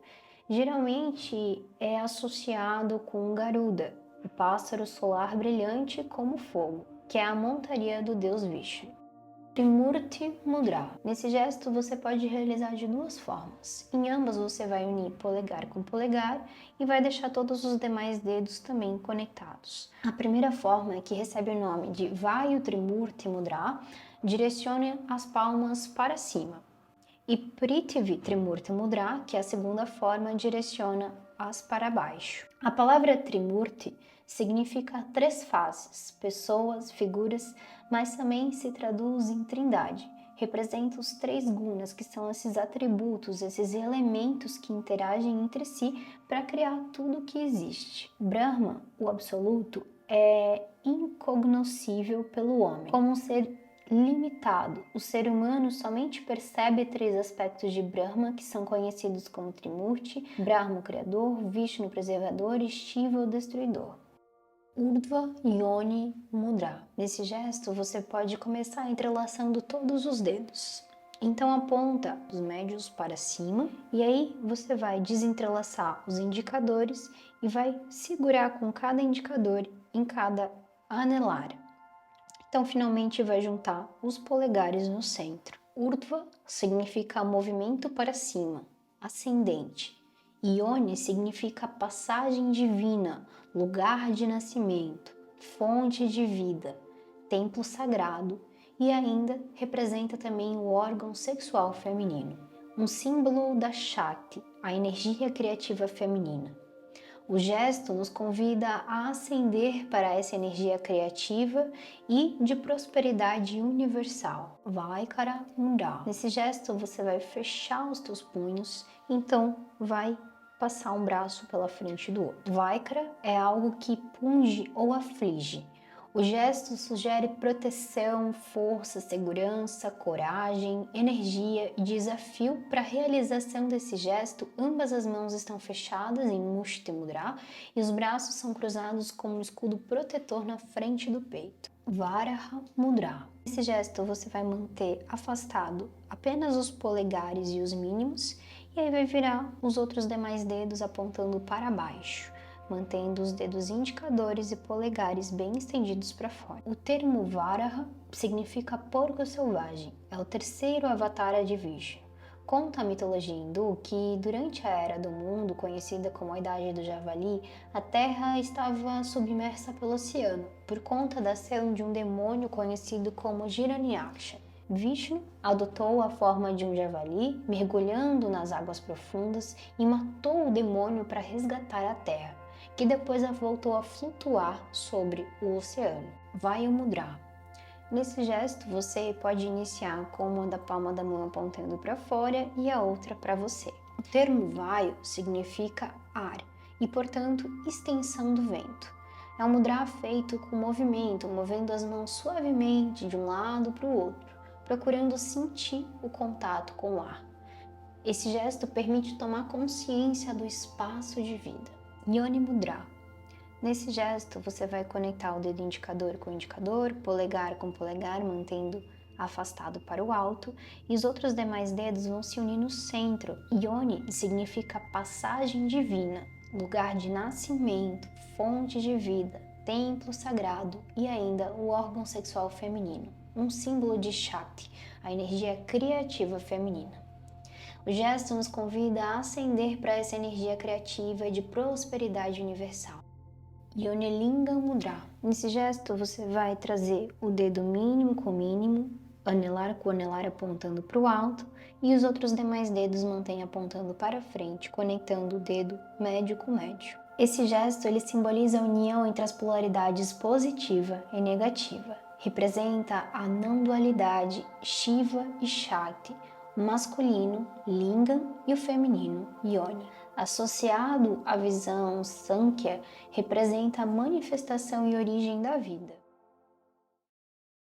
A: Geralmente é associado com Garuda, o pássaro solar brilhante como fogo, que é a montaria do deus Vishnu. Trimurti Mudra. Nesse gesto você pode realizar de duas formas. Em ambas você vai unir polegar com polegar e vai deixar todos os demais dedos também conectados. A primeira forma, que recebe o nome de Vayu Trimurti Mudra, direciona as palmas para cima. E Prithvi Trimurti Mudra, que é a segunda forma, direciona-as para baixo. A palavra Trimurti significa três faces, pessoas, figuras, mas também se traduz em trindade. Representa os três gunas, que são esses atributos, esses elementos que interagem entre si para criar tudo o que existe. Brahma, o absoluto, é incognoscível pelo homem, como um ser limitado. O ser humano somente percebe três aspectos de Brahma, que são conhecidos como Trimurti: Brahma, o criador; Vishnu, o preservador; e Shiva, o destruidor. Urdhva Yoni Mudra. Nesse gesto você pode começar entrelaçando todos os dedos. Então aponta os médios para cima e aí você vai desentrelaçar os indicadores e vai segurar com cada indicador em cada anelar. Então finalmente vai juntar os polegares no centro. Urdhva significa movimento para cima, ascendente. Yoni significa passagem divina, lugar de nascimento, fonte de vida, templo sagrado, e ainda representa também o órgão sexual feminino, um símbolo da Shakti, a energia criativa feminina. O gesto nos convida a ascender para essa energia criativa e de prosperidade universal. Vaikara Mudra. Nesse gesto você vai fechar os teus punhos, então vai passar um braço pela frente do outro. Vaikara é algo que punge ou aflige. O gesto sugere proteção, força, segurança, coragem, energia e desafio. Para a realização desse gesto, ambas as mãos estão fechadas em Mushti Mudra e os braços são cruzados como um escudo protetor na frente do peito. Varaha Mudra. Nesse gesto você vai manter afastado apenas os polegares e os mínimos e aí vai virar os outros demais dedos apontando para baixo, mantendo os dedos indicadores e polegares bem estendidos para fora. O termo Varaha significa porco selvagem, é o terceiro avatar de Vishnu. Conta a mitologia hindu que durante a Era do Mundo, conhecida como a Idade do Javali, a Terra estava submersa pelo oceano, por conta da ação de um demônio conhecido como Hiranyaksha. Vishnu adotou a forma de um javali, mergulhando nas águas profundas, e matou o demônio para resgatar a Terra, que depois voltou a flutuar sobre o oceano. Vayu Mudra. Nesse gesto, você pode iniciar com uma da palma da mão apontando para fora e a outra para você. O termo Vayu significa ar e, portanto, extensão do vento. É um mudra feito com movimento, movendo as mãos suavemente de um lado para o outro, procurando sentir o contato com o ar. Esse gesto permite tomar consciência do espaço de vida. Yoni Mudra. Nesse gesto, você vai conectar o dedo indicador com o indicador, polegar com polegar, mantendo afastado para o alto, e os outros demais dedos vão se unir no centro. Yoni significa passagem divina, lugar de nascimento, fonte de vida, templo sagrado e ainda o órgão sexual feminino, um símbolo de Shakti, a energia criativa feminina. O gesto nos convida a ascender para essa energia criativa e de prosperidade universal. Yonelinga Mudra. Nesse gesto você vai trazer o dedo mínimo com o mínimo, anelar com o anelar apontando para o alto e os outros demais dedos mantém apontando para frente, conectando o dedo médio com o médio. Esse gesto ele simboliza a união entre as polaridades positiva e negativa. Representa a não dualidade Shiva e Shakti, o masculino Lingam e o feminino Yoni. Associado à visão Sankhya, representa a manifestação e origem da vida.